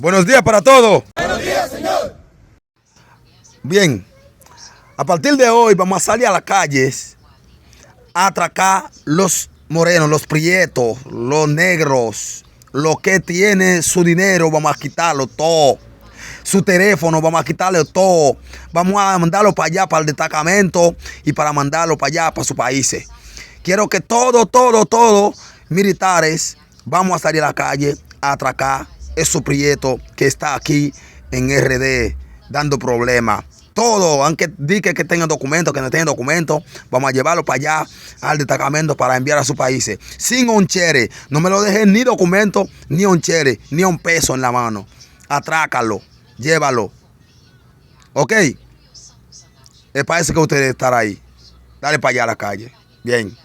Buenos días para todos. Buenos días, señor. Bien, a partir de hoy vamos a salir a las calles a atracar los morenos, los prietos, los negros, los que tienen su dinero, vamos a quitarlo todo. Su teléfono, vamos a quitarle todo. Vamos a mandarlo para allá, para el destacamento y para mandarlo para allá, para sus países. Quiero que todos militares vamos a salir a la calle a atracar esos prietos que está aquí en RD dando problemas. Todo, aunque diga que tengan documentos, que no tengan documentos, vamos a llevarlo para allá al destacamento para enviar a sus países. Sin onchere, no me lo dejen ni documentos, ni onchere, ni un peso en la mano. Atrácalo, llévalo. ¿Ok? Es para eso que ustedes están ahí. Dale para allá a la calle. Bien.